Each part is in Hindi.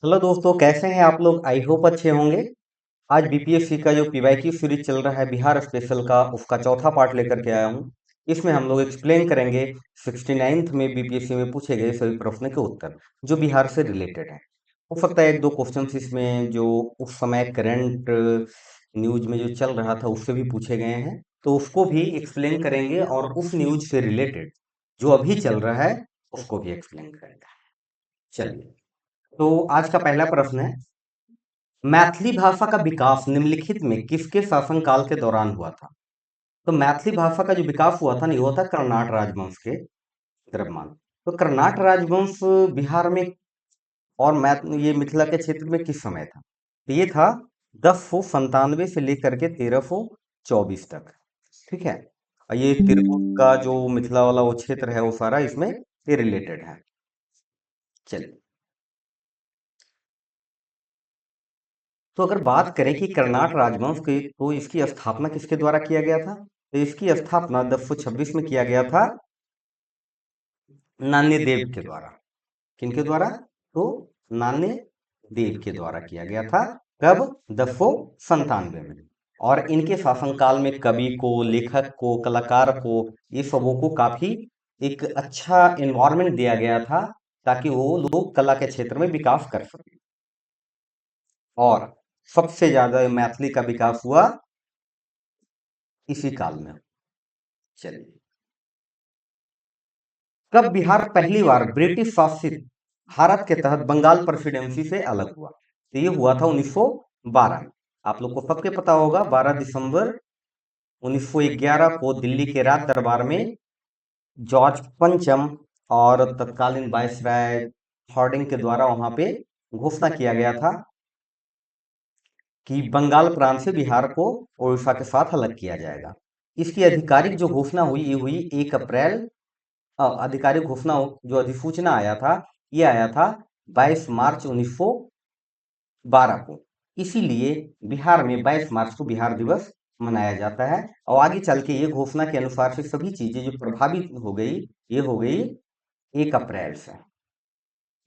हेलो दोस्तों, कैसे हैं आप लोग? आई होप अच्छे होंगे। आज बीपीएससी का जो पीवाईक्यू सीरीज चल रहा है बिहार स्पेशल का, उसका चौथा पार्ट लेकर के आया हूँ। इसमें हम लोग एक्सप्लेन करेंगे 69th में बीपीएससी में पूछे गए सभी प्रश्न के उत्तर जो बिहार से रिलेटेड है। हो सकता है एक दो क्वेश्चंस इसमें जो उस समय करंट न्यूज में जो चल रहा था उससे भी पूछे गए हैं, तो उसको भी एक्सप्लेन करेंगे और उस न्यूज से रिलेटेड जो अभी चल रहा है उसको भी एक्सप्लेन करेंगे। चलिए, तो आज का पहला प्रश्न है, मैथिली भाषा का विकास निम्नलिखित में किसके शासनकाल के दौरान हुआ था? तो मैथिली भाषा का जो विकास हुआ था ना, ये हुआ था कर्नाट राजवंश के दरम्यान। तो कर्नाट राजवंश बिहार में और ये मिथिला के क्षेत्र में किस समय था? तो ये था 1097 से लेकर के 1324 तक। ठीक है, और ये तिरहुत का जो मिथिला वाला वो क्षेत्र है वो सारा इसमें ये रिलेटेड है। चलिए, तो अगर बात करें कि कर्नाट राजवंश की, तो इसकी स्थापना किसके द्वारा किया गया था? तो इसकी स्थापना 1026 में किया गया था नान्य देव के द्वारा। किनके द्वारा? तो नान्य देव के द्वारा किया गया था। कब? 1097 में। और इनके शासनकाल में कवि को, लेखक को, कलाकार को, ये सबों को काफी एक अच्छा एनवायरनमेंट दिया गया था ताकि वो लोग कला के क्षेत्र में विकास कर सके। और सबसे ज्यादा मैथिली का विकास हुआ इसी काल में। चलिए, कब बिहार पहली बार ब्रिटिश शासित भारत के तहत बंगाल प्रेसिडेंसी से अलग हुआ? तो ये हुआ था 1912 में। आप लोग को सबके पता होगा, 12 दिसंबर 1911 को दिल्ली के राज दरबार में जॉर्ज पंचम और तत्कालीन वायसराय हार्डिंग के द्वारा वहां पे घोषणा किया गया था कि बंगाल प्रांत से बिहार को उड़ीसा के साथ अलग किया जाएगा। इसकी आधिकारिक जो घोषणा हुई ये हुई 1 अप्रैल। आधिकारिक घोषणा जो अधिसूचना आया था ये आया था 22 मार्च 1912 को। इसीलिए बिहार में 22 मार्च को बिहार दिवस मनाया जाता है। और आगे चल के ये घोषणा के अनुसार से सभी चीजें जो प्रभावित हो गई, ये हो गई 1 अप्रैल से,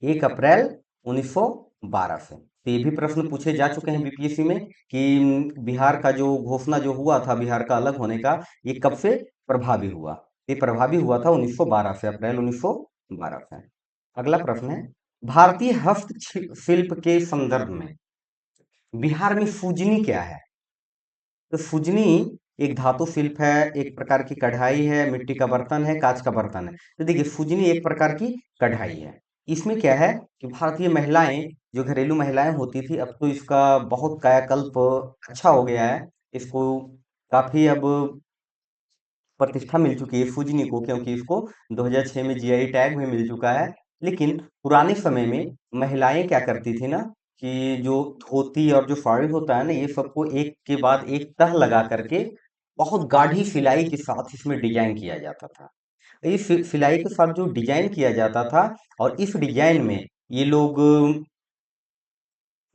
1 अप्रैल 1912 से। तो ये भी प्रश्न पूछे जा चुके हैं बीपीएससी में कि बिहार का जो घोषणा जो हुआ था बिहार का अलग होने का, ये कब से प्रभावी हुआ? ये प्रभावी हुआ था 1912 से, अप्रैल 1912 से। अगला प्रश्न है, भारतीय हस्तशिल्प के संदर्भ में बिहार में फुजनी क्या है? तो फुजनी एक धातु शिल्प है, एक प्रकार की कढ़ाई है, मिट्टी का बर्तन है, कांच का बर्तन है। तो देखिए, फुजनी एक प्रकार की कढ़ाई है। इसमें क्या है कि भारतीय महिलाएं, जो घरेलू महिलाएं होती थी, अब तो इसका बहुत कायाकल्प अच्छा हो गया है। इसको काफी अब प्रतिष्ठा मिल चुकी है फुजनी को, क्योंकि इसको 2006 में जीआई टैग भी मिल चुका है। लेकिन पुराने समय में महिलाएं क्या करती थी ना, कि जो धोती और जो साड़ी होता है ना, ये सबको एक के बाद एक तह लगा करके बहुत गाढ़ी सिलाई के साथ इसमें डिजाइन किया जाता था। इस सिलाई के साथ जो डिजाइन किया जाता था, और इस डिजाइन में ये लोग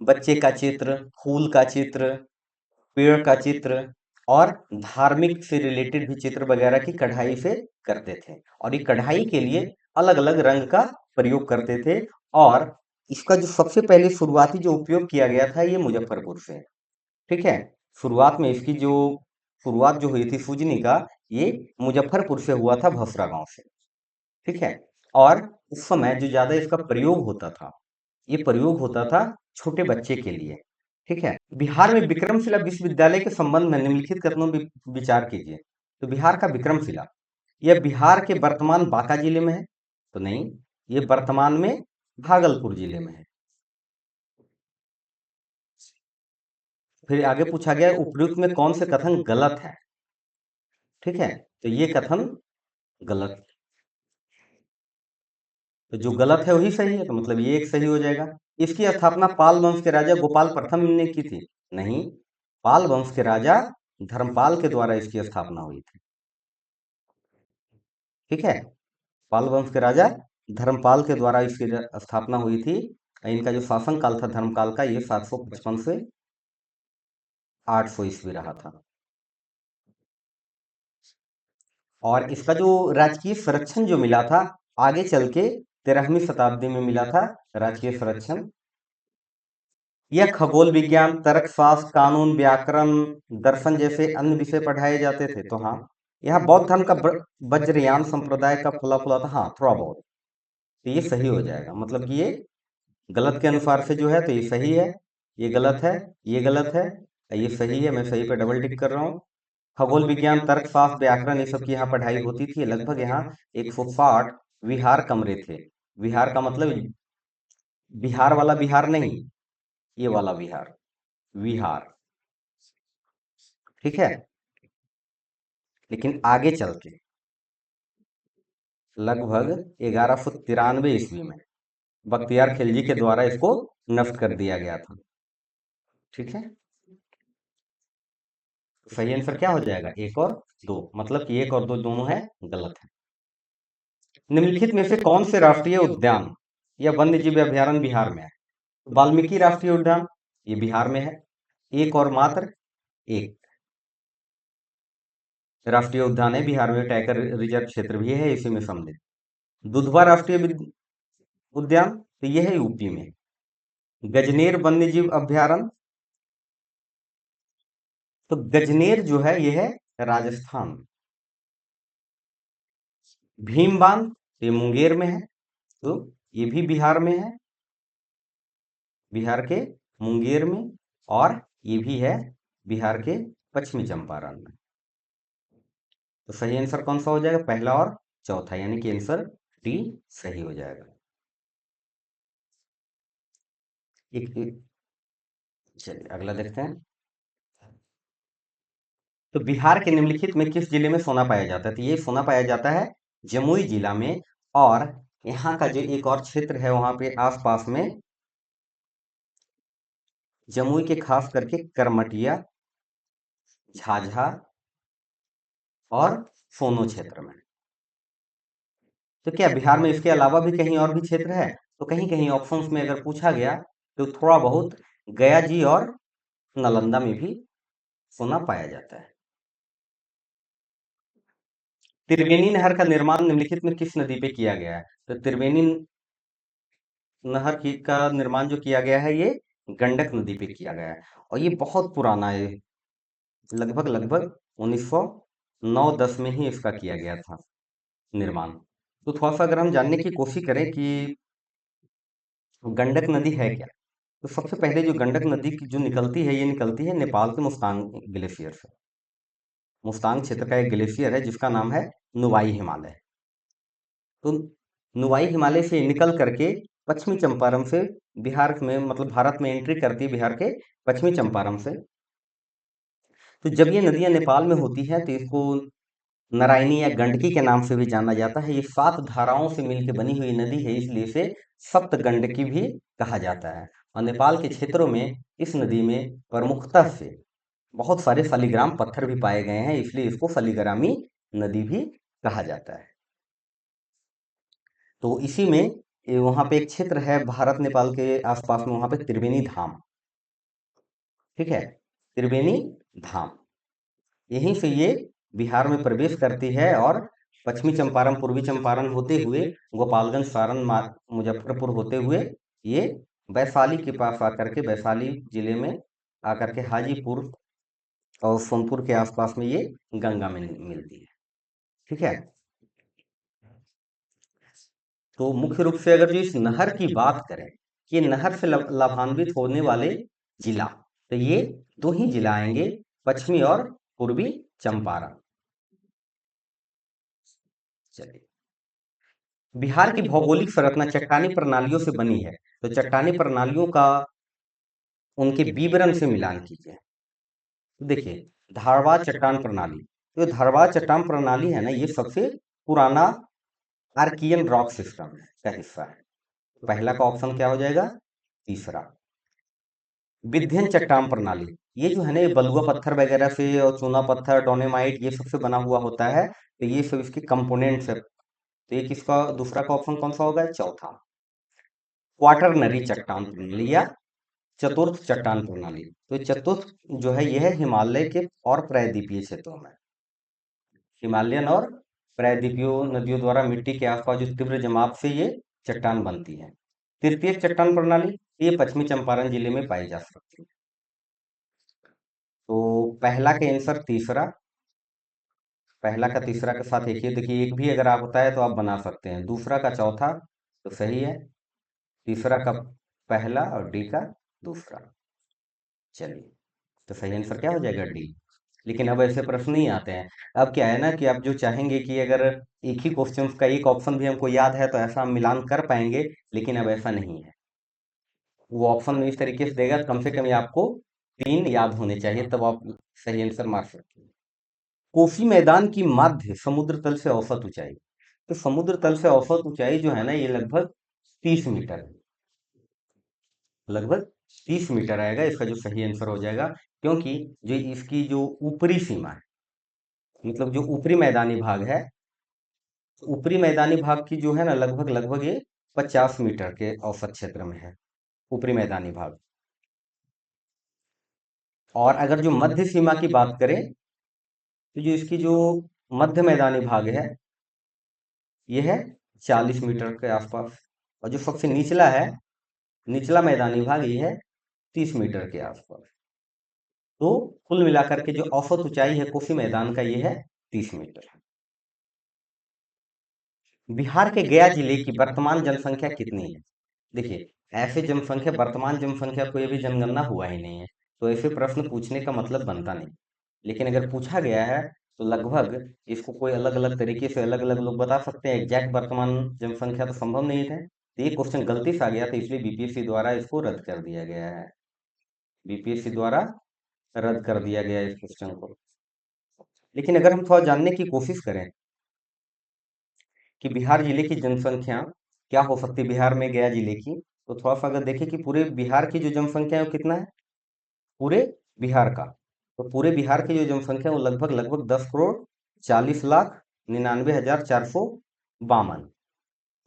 बच्चे का चित्र, फूल का चित्र, पेड़ का चित्र और धार्मिक से रिलेटेड भी चित्र वगैरह की कढ़ाई से करते थे। और ये कढ़ाई के लिए अलग अलग रंग का प्रयोग करते थे। और इसका जो सबसे पहले शुरुआती जो उपयोग किया गया था ये मुजफ्फरपुर से। ठीक है, शुरुआत में इसकी जो शुरुआत जो हुई थी फुजनी का, ये मुजफ्फरपुर से हुआ था, भसरा गांव से। ठीक है, और उस समय जो ज्यादा इसका प्रयोग होता था, ये प्रयोग होता था छोटे बच्चे के लिए। ठीक है, बिहार में विक्रमशिला विश्वविद्यालय के संबंध में निम्नलिखित कथनों पर विचार कीजिए। तो बिहार का विक्रमशिला, यह बिहार के वर्तमान बांका जिले में है? तो नहीं, ये वर्तमान में भागलपुर जिले में है। फिर आगे पूछा गया उपयुक्त में कौन से कथन गलत है? ठीक है, तो ये कथन गलत, तो जो गलत है वही सही है, तो मतलब ये एक सही हो जाएगा। इसकी स्थापना पाल वंश के राजा गोपाल प्रथम ने की थी? नहीं, पाल वंश के राजा धर्मपाल के द्वारा इसकी स्थापना हुई थी। ठीक है, पाल वंश के राजा धर्मपाल के द्वारा इसकी स्थापना हुई थी। इनका जो शासन काल था धर्मकाल का, ये 755 से 800 ईस्वी रहा था। और इसका जो राजकीय संरक्षण जो मिला था, आगे चल के 13वीं शताब्दी में मिला था राजकीय संरक्षण। यह खगोल विज्ञान, तर्कशास्त्र, कानून, व्याकरण, दर्शन जैसे अन्य विषय पढ़ाए जाते थे। तो हाँ, यह बौद्ध धर्म का वज्रयान संप्रदाय का फला फूला था। हाँ, थोड़ा बहुत। तो ये सही हो जाएगा, मतलब कि ये गलत के अनुसार से जो है तो ये सही है, ये गलत है, ये गलत है, ये सही है। मैं सही पे डबल टिक कर रहा हूँ। खगोल विज्ञान, तर्कशास्त्र, व्याकरण, ये सब की यहाँ पढ़ाई होती थी। लगभग यहाँ 160 विहार कमरे थे। विहार का मतलब बिहार वाला बिहार नहीं, ये वाला विहार, विहार। ठीक है। लेकिन आगे चल के लगभग 1193 ईस्वी में बख्तियार खिलजी के द्वारा इसको नष्ट कर दिया गया था। ठीक है। तो सही आंसर क्या हो जाएगा? एक और दो, मतलब कि एक और दो दोनों है गलत है। निम्नलिखित में से कौन से राष्ट्रीय उद्यान या वन्य जीव अभयारण्य बिहार में है? वाल्मीकि राष्ट्रीय उद्यान, ये बिहार में है। एक और मात्र एक राष्ट्रीय उद्यान है बिहार में, टाइगर रिजर्व क्षेत्र भी है इसी में सम्मिलित। दुधवा राष्ट्रीय उद्यान, तो यह है यूपी में। गजनेर वन्य जीव अभयारण्य, तो गजनेर जो है यह है राजस्थान। भीमबांध, ये मुंगेर में है, तो ये भी बिहार में है, बिहार के मुंगेर में। और ये भी है बिहार के पश्चिमी चंपारण में। तो सही आंसर कौन सा हो जाएगा? पहला और चौथा, यानी कि आंसर डी सही हो जाएगा। चलिए अगला देखते हैं। तो बिहार के निम्नलिखित में किस जिले में सोना पाया जाता है? तो ये सोना पाया जाता है जमुई जिला में। और यहाँ का जो एक और क्षेत्र है वहां पे आसपास में, जमुई के खास करके करमटिया, झाझा और सोनो क्षेत्र में। तो क्या बिहार में इसके अलावा भी कहीं और भी क्षेत्र है? तो कहीं कहीं ऑप्शंस में अगर पूछा गया तो थोड़ा बहुत गया जी और नालंदा में भी सोना पाया जाता है। त्रिवेणी नहर का निर्माण निम्नलिखित में किस नदी पे किया गया है? तो त्रिवेणी नहर की का निर्माण जो किया गया है ये गंडक नदी पे किया गया है। और ये बहुत पुराना है, लगभग लगभग 1909-10 में ही इसका किया गया था निर्माण। तो थोड़ा सा अगर हम जानने की कोशिश करें कि गंडक नदी है क्या, तो सबसे पहले जो गंडक नदी की जो निकलती है, ये निकलती है नेपाल के मुस्तांग ग्लेशियर से। मुस्तांग क्षेत्र का एक ग्लेशियर है जिसका नाम है नुवाई हिमालय। तो नुवाई हिमालय से निकल करके पश्चिमी चंपारण से बिहार में, मतलब भारत में एंट्री करती है बिहार के पश्चिमी चंपारण से। तो जब ये नदियां नेपाल में होती हैं तो इसको नारायणी या गंडकी के नाम से भी जाना जाता है। ये 7 धाराओं से मिलकर बनी हुई नदी है, इसलिए इसे सप्त गंडकी भी कहा जाता है। और नेपाल के क्षेत्रों में इस नदी में प्रमुखता से बहुत सारे फलीग्राम पत्थर भी पाए गए हैं, इसलिए इसको फलीग्रामी नदी भी कहा जाता है। तो इसी में वहां पे एक क्षेत्र है भारत नेपाल के आसपास में, वहां पे त्रिवेणी धाम। ठीक है, त्रिवेणी धाम, यहीं से ये बिहार में प्रवेश करती है और पश्चिमी चंपारण, पूर्वी चंपारण होते हुए गोपालगंज, सारण, मुजफ्फरपुर होते हुए ये वैशाली के पास आकर के, वैशाली जिले में आकर के हाजीपुर और सोनपुर के आसपास में ये गंगा में मिलती है। ठीक है। तो मुख्य रूप से अगर जो इस नहर की बात करें, ये नहर से लाभान्वित होने वाले जिला, तो ये दो ही जिला आएंगे, पश्चिमी और पूर्वी चंपारण। चलिए, बिहार की भौगोलिक संरचना चट्टानी प्रणालियों से बनी है, तो चट्टानी प्रणालियों का उनके विवरण से मिलान कीजिए। तो देखिए, धारवाड़ चट्टान प्रणाली, तो धारवाड़ चट्टान प्रणाली है ना, ये सबसे पुराना आर्कियन रॉक सिस्टम का हिस्सा है। पहला का ऑप्शन क्या हो जाएगा? तीसरा। विध्यन चट्टान प्रणाली, ये जो है ना, ये बलुआ पत्थर वगैरह से और चूना पत्थर, डोनेमाइट, ये सबसे बना हुआ होता है। तो ये सब इसके कंपोनेंट्स है। तो ये किसका, दूसरा का ऑप्शन कौन सा होगा? चौथा, क्वाटरनरी चट्टान प्रणाली या चतुर्थ चट्टान प्रणाली। तो चतुर्थ जो है यह है हिमालय के और प्रायद्वीपीय क्षेत्रों में, हिमालयन और प्रायद्वीपीय नदियों द्वारा मिट्टी के आसपास जो तीव्र जमाव से ये चट्टान बनती है। तृतीय चट्टान प्रणाली, ये पश्चिमी चंपारण जिले में पाई जा सकती है। तो पहला का आंसर तीसरा, पहला का तीसरा के साथ एक ही, देखिए एक भी अगर आप होता है तो आप बना सकते हैं। दूसरा का चौथा तो सही है, तीसरा का पहला और डी का दूसरा। चलिए, तो सही आंसर क्या हो जाएगा? डी। लेकिन अब ऐसे प्रश्न नहीं आते हैं। अब क्या है ना कि आप जो चाहेंगे कि अगर एक ही क्वेश्चन का एक ऑप्शन भी हमको याद है तो ऐसा हम मिलान कर पाएंगे, लेकिन अब ऐसा नहीं है। वो ऑप्शन इस तरीके से देगा, तो कम से कम ये आपको तीन याद होने चाहिए, तब आप सही आंसर मार सकते हैं। कोसी मैदान की माध्य समुद्र तल से औसत ऊंचाई। तो समुद्र तल से औसत ऊंचाई जो है ना, ये लगभग 30 मीटर है। लगभग 30 मीटर आएगा, इसका जो सही आंसर हो जाएगा। क्योंकि जो इसकी जो ऊपरी सीमा है, मतलब जो ऊपरी मैदानी भाग है, ऊपरी मैदानी भाग की जो है ना, लगभग लगभग ये 50 मीटर के औसत क्षेत्र में है, ऊपरी मैदानी भाग। और अगर जो मध्य सीमा की बात करें, तो जो इसकी जो मध्य मैदानी भाग है, ये है 40 मीटर के आसपास। और जो सबसे निचला है, निचला मैदानी भाग, ये है 30 मीटर के आसपास। तो कुल मिलाकर के जो औसत ऊंचाई है कोसी मैदान का, ये है 30 मीटर। बिहार के गया जिले की वर्तमान जनसंख्या कितनी है? देखिए, ऐसे जनसंख्या, वर्तमान जनसंख्या कोई भी जनगणना हुआ ही नहीं है, तो ऐसे प्रश्न पूछने का मतलब बनता नहीं। लेकिन अगर पूछा गया है तो लगभग इसको कोई अलग अलग तरीके से अलग अलग लोग बता सकते हैं। एग्जैक्ट वर्तमान जनसंख्या तो संभव नहीं है, तो ये क्वेश्चन गलती से आ गया, तो इसलिए बीपीएससी द्वारा इसको रद्द कर दिया गया है। बीपीएससी द्वारा रद्द कर दिया गया है इस क्वेश्चन को। लेकिन अगर हम थोड़ा जानने की कोशिश करें कि बिहार जिले की जनसंख्या क्या हो सकती है, बिहार में गया जिले की, तो थोड़ा सा अगर देखें कि पूरे बिहार की जो जनसंख्या है वो कितना है, पूरे बिहार का, तो पूरे बिहार की जो जनसंख्या है वो लगभग लगभग 10,40,99,452।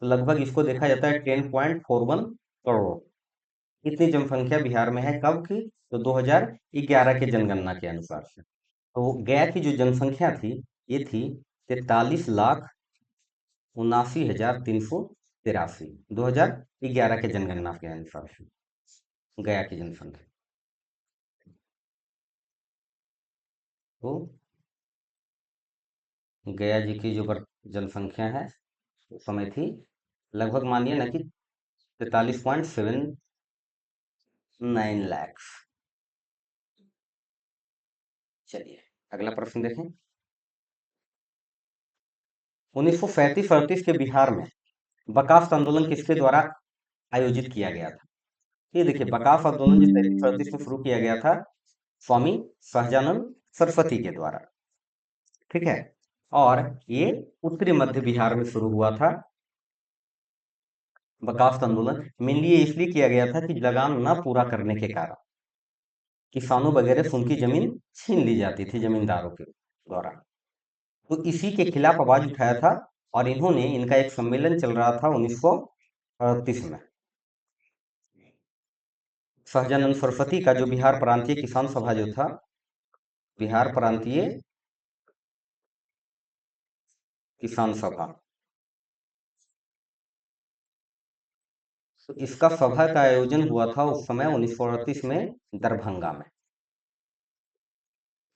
तो लगभग इसको देखा जाता है 10.41 करोड़। इतनी जनसंख्या बिहार में है, कब की? तो 2011 के जनगणना के अनुसार से। तो गया की जो जनसंख्या थी, ये थी 43,79,383, 2011 के जनगणना के अनुसार से गया की जनसंख्या। तो गया जी की जो जनसंख्या है उस समय थी लगभग, मानिए ना कि 43.79 लाख। चलिए, अगला प्रश्न देखें। 1937-38 के बिहार में बकाफ्त आंदोलन किसके द्वारा आयोजित किया गया था? ये देखिए, बकाफ आंदोलन जो 37-38 में शुरू किया गया था, स्वामी सहजानंद सरस्वती के द्वारा। ठीक है, और ये उत्तरी मध्य बिहार में शुरू हुआ था। बकाफ्त आंदोलन मेनली ये इसलिए किया गया था कि लगान न पूरा करने के कारण किसानों वगैरह से उनकी जमीन छीन ली जाती थी जमींदारों के द्वारा। तो इसी के खिलाफ आवाज उठाया था, और इन्होंने, इनका एक सम्मेलन चल रहा था 1938 में। सहजानंद सरस्वती का जो बिहार प्रांतीय किसान सभा जो था, बिहार प्रांतीय किसान सभा, तो इसका सभा का आयोजन हुआ था उस समय 1938 में दरभंगा में।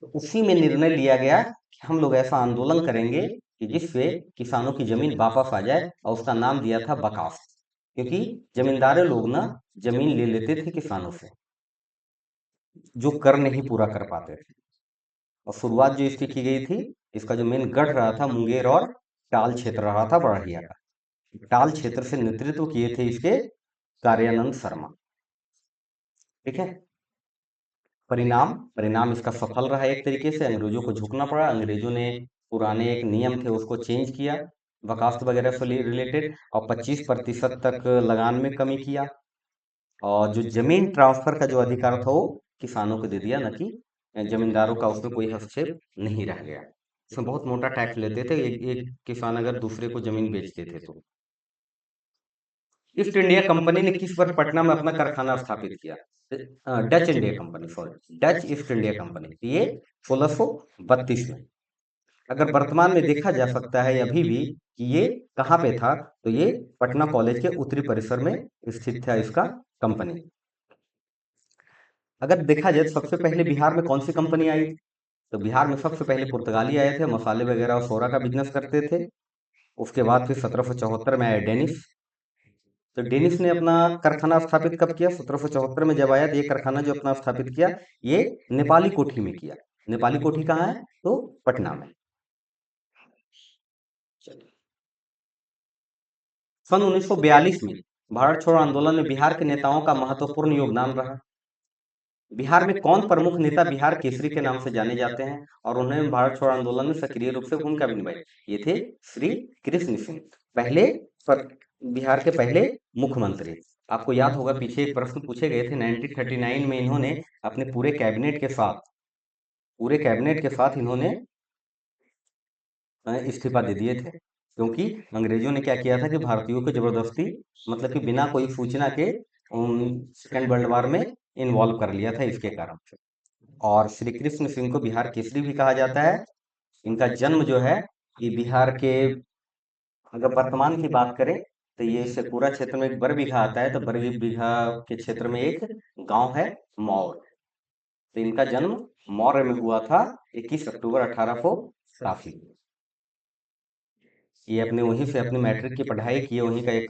तो उसी में निर्णय लिया गया कि हम लोग ऐसा आंदोलन करेंगे कि जिससे किसानों की जमीन वापस आ जाए, और उसका नाम दिया था बकाफ। क्योंकि जमींदार लोग ना जमीन ले लेते थे किसानों से, जो कर नहीं पूरा कर पाते थे। और शुरुआत जो इसकी की गई थी, इसका जो मेन गढ़ रहा था मुंगेर और टाल क्षेत्र रहा था बड़हिया का। टाल क्षेत्र से नेतृत्व किए थे इसके कार्यानंद शर्मा। ठीक है, परिणाम परिणाम इसका सफल रहा एक तरीके से। अंग्रेजों को झुकना पड़ा, अंग्रेजों ने पुराने एक नियम थे उसको चेंज किया बर्खास्त वगैरह से रिलेटेड, और 25% तक लगान में कमी किया, और जो जमीन ट्रांसफर का जो अधिकार था वो किसानों को दे दिया, न कि जमींदारों का उसमें कोई हस्तक्षेप नहीं रह गया। इसमें बहुत मोटा टैक्स लेते थे एक किसान अगर दूसरे को जमीन बेचते थे तो। ईस्ट इंडिया कंपनी ने किस वर्ष पटना में अपना कारखाना स्थापित किया? Dutch India company, sorry, Dutch east India company, ये 1632 में। अगर वर्तमान में देखा जा सकता है अभी भी कि ये कहाँ पे था, तो ये पटना कॉलेज के उत्तरी परिसर में स्थित था इसका कंपनी। अगर देखा जाए तो सबसे पहले बिहार में कौन सी कंपनी आई, तो बिहार में सबसे पहले पुर्तगाली आए थे, मसाले वगैरह और सोडा का बिजनेस करते थे। उसके बाद फिर 1774 में आया डेनिस। तो डेनिस ने अपना कारखाना स्थापित कब किया, 1774 में जब आया तो ये कारखाना जो अपना स्थापित किया, ये नेपाली कोठी में किया। नेपाली कोठी कहाँ है, तो पटना में। सन 1942 में भारत छोड़ो आंदोलन में बिहार के नेताओं का महत्वपूर्ण योगदान रहा। बिहार में कौन प्रमुख नेता बिहार केसरी के नाम से जाने जाते हैं और उन्होंने भारत छोड़ो आंदोलन में सक्रिय रूप से भूमिका भी निभाई, ये थे श्री कृष्ण सिंह, पहले पर बिहार के पहले मुख्यमंत्री। आपको याद होगा पीछे एक प्रश्न पूछे गए थे, 1939 में इन्होंने अपने पूरे कैबिनेट के साथ इन्होंने इस्तीफा दे दिए थे, क्योंकि अंग्रेजों ने क्या किया था कि भारतीयों को जबरदस्ती, मतलब कि बिना कोई सूचना के सेकेंड वर्ल्ड वॉर में इन्वॉल्व कर लिया था, इसके कारण से। और श्री कृष्ण सिंह को बिहार केसरी भी कहा जाता है। इनका जन्म जो है ये बिहार के, अगर वर्तमान की बात करें तो ये शेखपुरा क्षेत्र में एक बरबीघा आता है, तो बरबीघा के क्षेत्र में एक गांव है मौर। तो इनका जन्म मौर्य में हुआ था 21 अक्टूबर 1880। ये अपने वहीं से अपनी मैट्रिक की पढ़ाई की है, वहीं का एक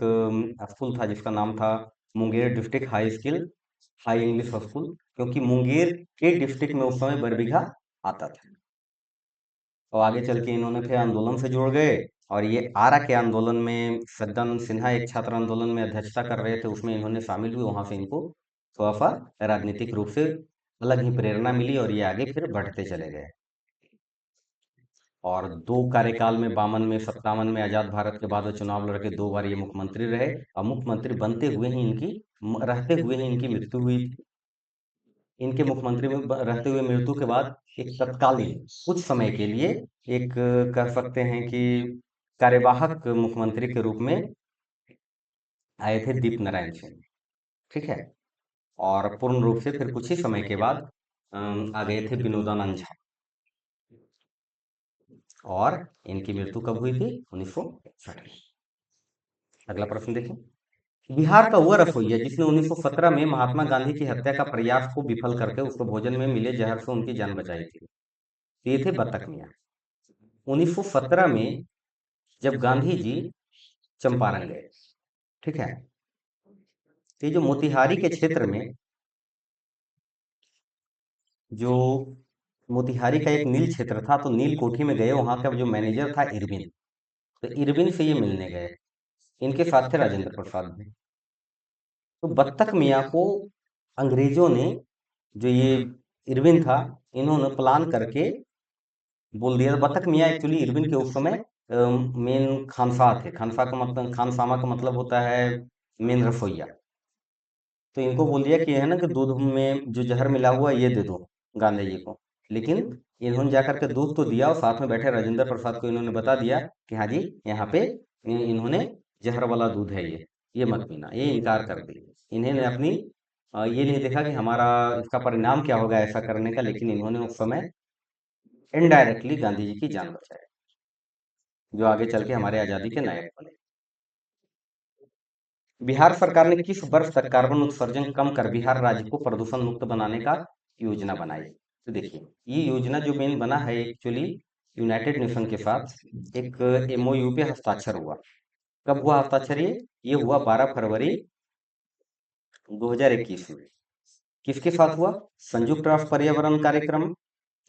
स्कूल था जिसका नाम था Munger district high skill high English school, क्योंकि मुंगेर के डिस्ट्रिक्ट में उस समय बरबीघा आता था। और आगे चल के इन्होंने फिर आंदोलन से जुड़ गए, और ये आरा के आंदोलन में सद्दानंद सिन्हा एक छात्र आंदोलन में अध्यक्षता कर रहे थे, उसमें इन्होंने शामिल हुए। वहां से इनको थोड़ा सा राजनीतिक रूप से अलग ही प्रेरणा मिली और ये आगे फिर बढ़ते चले गए। और दो कार्यकाल में 52 में 57 में आजाद भारत के बाद वो चुनाव लड़के 2 बार ये मुख्यमंत्री रहे, और मुख्यमंत्री बनते हुए ही इनकी रहते हुए ही इनकी मृत्यु हुई थी। इनके मुख्यमंत्री में रहते हुए मृत्यु के बाद एक तत्कालीन कुछ समय के लिए एक कह सकते हैं कि कार्यवाहक मुख्यमंत्री के रूप में आए थे दीप नारायण सिंह, ठीक है। और पूर्ण रूप से फिर कुछ ही समय के बाद आ गए थे विनोदानंद झा। और इनकी मृत्यु कब हुई थी, 1961 में। अगला प्रश्न देखिए, बिहार का वह रसोइया जिसने 1917 में महात्मा गांधी की हत्या का प्रयास को विफल करके उसको भोजन में मिले जहर से उनकी जान बचाई थी, ये थे बतक मियाँ। 1917 में जब गांधी जी चंपारण गए, ठीक है, तो ये जो मोतिहारी के क्षेत्र में जो मोतिहारी का एक नील क्षेत्र था, तो नील कोठी में गए, वहां का जो मैनेजर था इरविन, तो इरविन से ये मिलने गए। इनके साथ थे राजेंद्र प्रसाद भी। तो बत्तख मियाँ को अंग्रेजों ने, जो ये इरविन था, इन्होंने प्लान करके बोल दिया। बत्तख मियाँ एक्चुअली इरविन के उस समय मेन खानसा थे। खानसा का मतलब, खानसामा का मतलब होता है मेन रसोईया। तो इनको बोल दिया कि है ना कि दूध में जो जहर मिला हुआ ये दे दो गांधी जी को। लेकिन इन्होंने जाकर के दूध तो दिया, और साथ में बैठे राजेंद्र प्रसाद को इन्होंने बता दिया कि हाँ जी, यहाँ पे इन्होंने जहर वाला दूध है, ये मत पीना। ये इनकार कर दी। इन्होंने अपनी ये नहीं देखा कि हमारा इसका परिणाम क्या होगा ऐसा करने का, लेकिन इन्होंने उस समय इनडायरेक्टली गांधी जी की जान बचाई, जो आगे चल के हमारे आजादी के नायक बने। बिहार सरकार ने किस वर्ष तक कार्बन उत्सर्जन कम कर बिहार राज्य को प्रदूषण मुक्त बनाने का योजना बनाई? तो देखिए, ये योजना जो मेन बना है एक्चुअली यूनाइटेड नेशन के साथ एक एमओयू पे हस्ताक्षर हुआ। कब हुआ हस्ताक्षर? ये हुआ 12 फरवरी 2021 में। किसके साथ हुआ? संयुक्त राष्ट्र पर्यावरण कार्यक्रम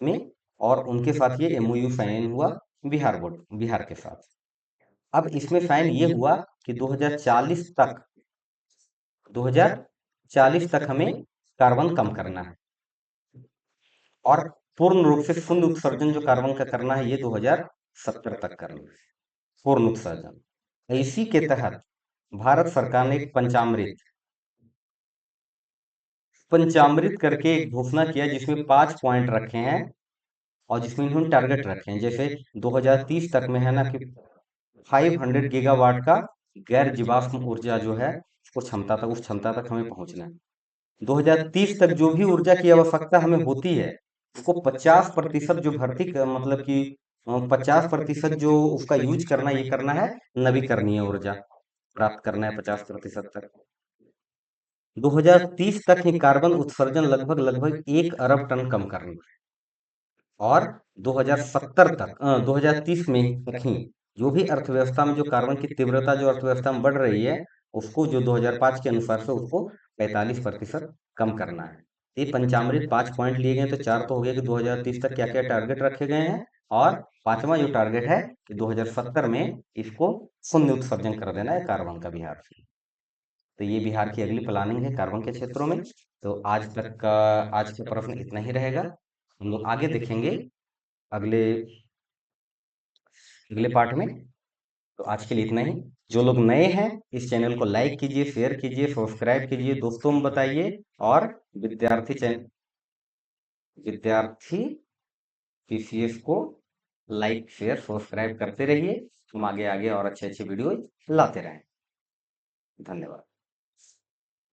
में। और उनके साथ ये एमओयू साइन हुआ बिहार के साथ। अब इसमें साइन ये हुआ कि 2040 तक हमें कार्बन कम करना है, और पूर्ण रूप से शून्य उत्सर्जन जो कार्बन का करना है ये 2070 तक करना है, पूर्ण उत्सर्जन। इसी के तहत भारत सरकार ने एक पंचामृत करके एक घोषणा किया, जिसमें 5 पॉइंट रखे हैं, और जिसमें इन्होंने टारगेट रखे हैं। जैसे 2030 तक में है ना कि 500 गीगावाट का गैर जीवाश्म ऊर्जा जो है उस क्षमता तक हमें पहुंचना है। 2030 तक जो भी ऊर्जा की आवश्यकता हमें होती है, उसको 50% जो भर्ती मतलब कि 50% जो उसका यूज करना, ये करना है नवीकरणीय ऊर्जा प्राप्त करना है 50% तक। 2030 तक ही कार्बन उत्सर्जन लगभग लगभग 1 अरब टन कम करना है। और 2070 तक 2030 में तक ही जो भी अर्थव्यवस्था में जो कार्बन की तीव्रता जो अर्थव्यवस्था में बढ़ रही है, उसको जो 2005 के अनुसार से उसको 45% कम करना है। ये पंचामृत 5 पॉइंट लिए गए, तो 4 तो हो गए कि 2030 तक क्या क्या टारगेट रखे गए हैं, और पांचवा जो टारगेट है कि 2070 में इसको शून्य उत्सर्जन कर देना है कार्बन का बिहार से। तो ये बिहार की अगली प्लानिंग है कार्बन के क्षेत्रों में। तो आज तक का आज का प्रश्न इतना ही रहेगा, हम लोग आगे देखेंगे अगले अगले पार्ट में। तो आज के लिए इतना ही। जो लोग नए हैं इस चैनल को लाइक कीजिए, शेयर कीजिए, सब्सक्राइब कीजिए, दोस्तों में बताइए, और विद्यार्थी चैनल विद्यार्थी पीसीएस को लाइक शेयर सब्सक्राइब करते रहिए। हम आगे आगे और अच्छे अच्छे वीडियो लाते रहें। धन्यवाद।